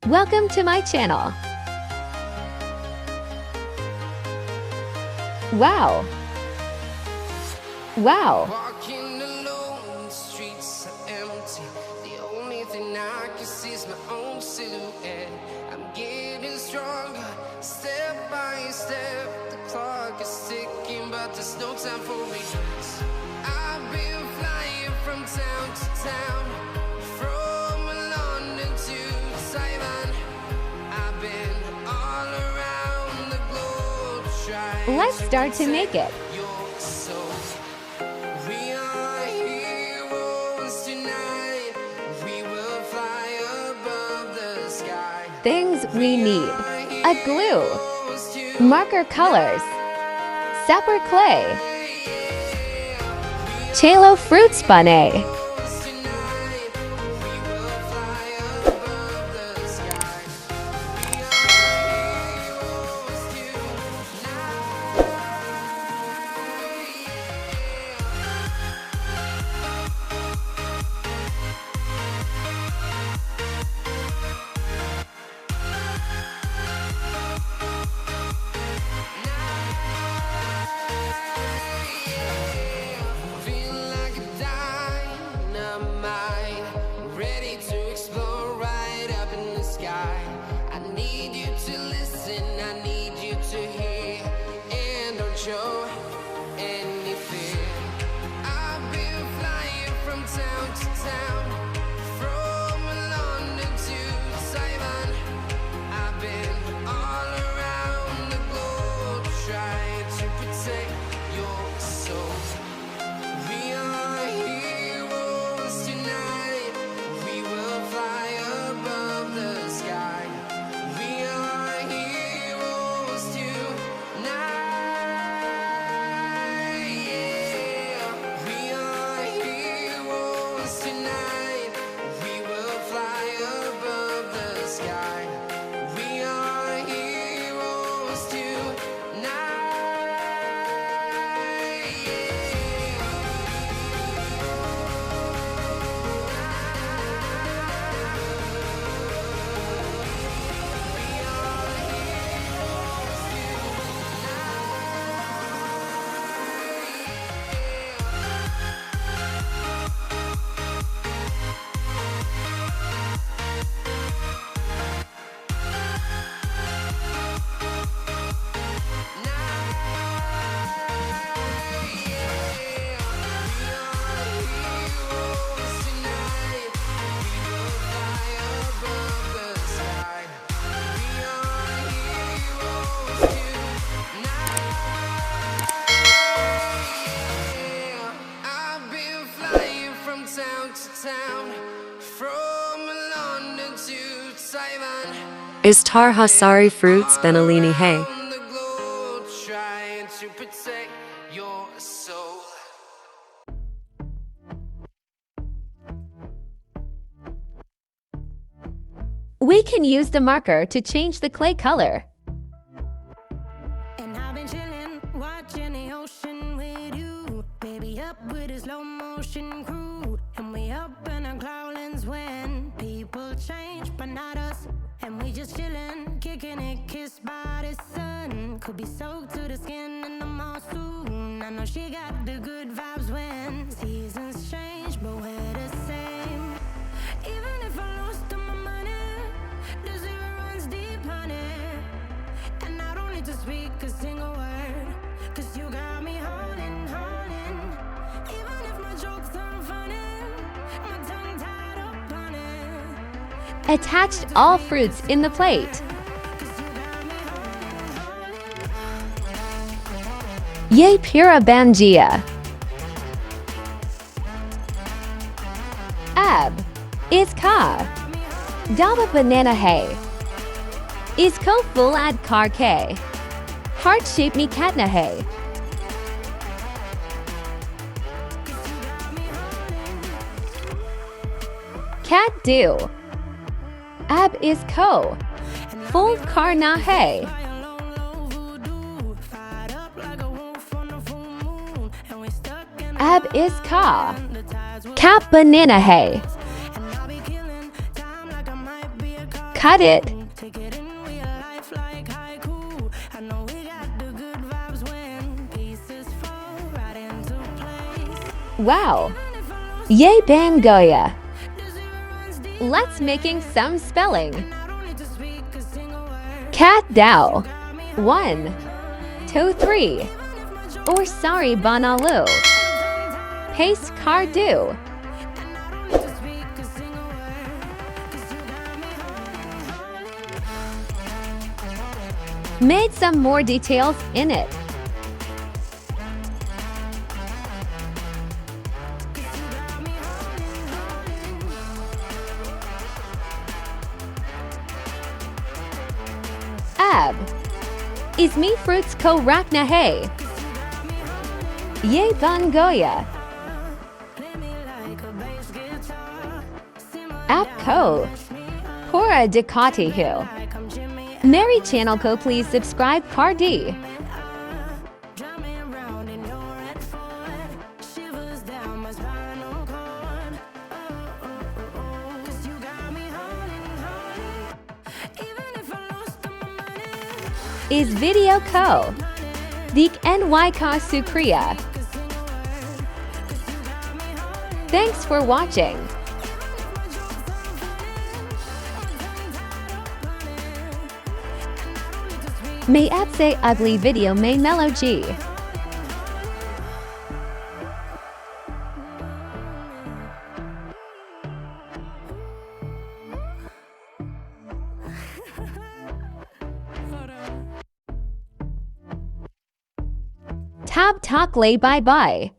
Welcome to my channel. Wow. Wow. Walking alone, the streets are empty. The only thing I can see is my own silhouette. I'm getting stronger, step by step. The clock is ticking, but there's no time for regrets. I've been flying from town to town, from London to Taiwan. I've been all around the globe trying. Let's start to make it. Your soul. We are heroes tonight. We will fly above the sky. Things we need: a glue, marker colors, sapper clay, cello fruit spunnet, ready to explore right up in the sky. I need you to listen, I need you to hear, and don't show any fear. I've been flying from town to town, from London to Taiwan. I've been all around the globe trying to protect your soul. We are heroes tonight. We will fly above the sky. We are heroes tonight. Yeah. We are heroes tonight. We will fly above the sky. We are heroes tonight. Is Tarhasari fruits Benelini hay? Trying to protect your soul. We can use the marker to change the clay color. And I've been chillin', watching the ocean with you. Baby, up with a slow motion crew. And we up in our clouds when people change, but not us. And we just chillin', kicking it, kissed by the sun. Could be soaked to the skin in the mall soon. I know she got the good vibes when seasons change, but we're the same. Even if I lost all my money, the zero runs deep, honey. And I don't need to speak a single word, 'cause you got me holding, holding. Even if my jokes aren't funny, my tongue tied up on it. Attached all fruits in the plate. 'Cause you got me holding. Ye pura bangia. Ab. Is ka. Dava banana hay. Is ko full ad car k. Heart shape me katna hay. Cat do. Ab is ko. Full car na hay. Ab is ka. Cap banana hay. cut it. Take it in real life like haiku. I know we got the good vibes when pieces fall right into place. Wow. Yay Bangoya. Let's making some spelling. I don't need to speak a single word. Cat Dao. 1, 2, 3. Or sorry Banalu. Paste Cardu. Made some more details in it. Ab. Is me fruits ko rakna hay. Ye bangoya. App ko. Pura Ducati hu. Mary channel ko please subscribe Pardi. Drive me around in your red Ford. Shivers down my spinal cord. Oh, 'cause you got me holding. Even if I lost all my money. Is video ko. Dik NY ka sukriya. Thanks for watching. May app say ugly video may melody. Tab talk lay bye bye.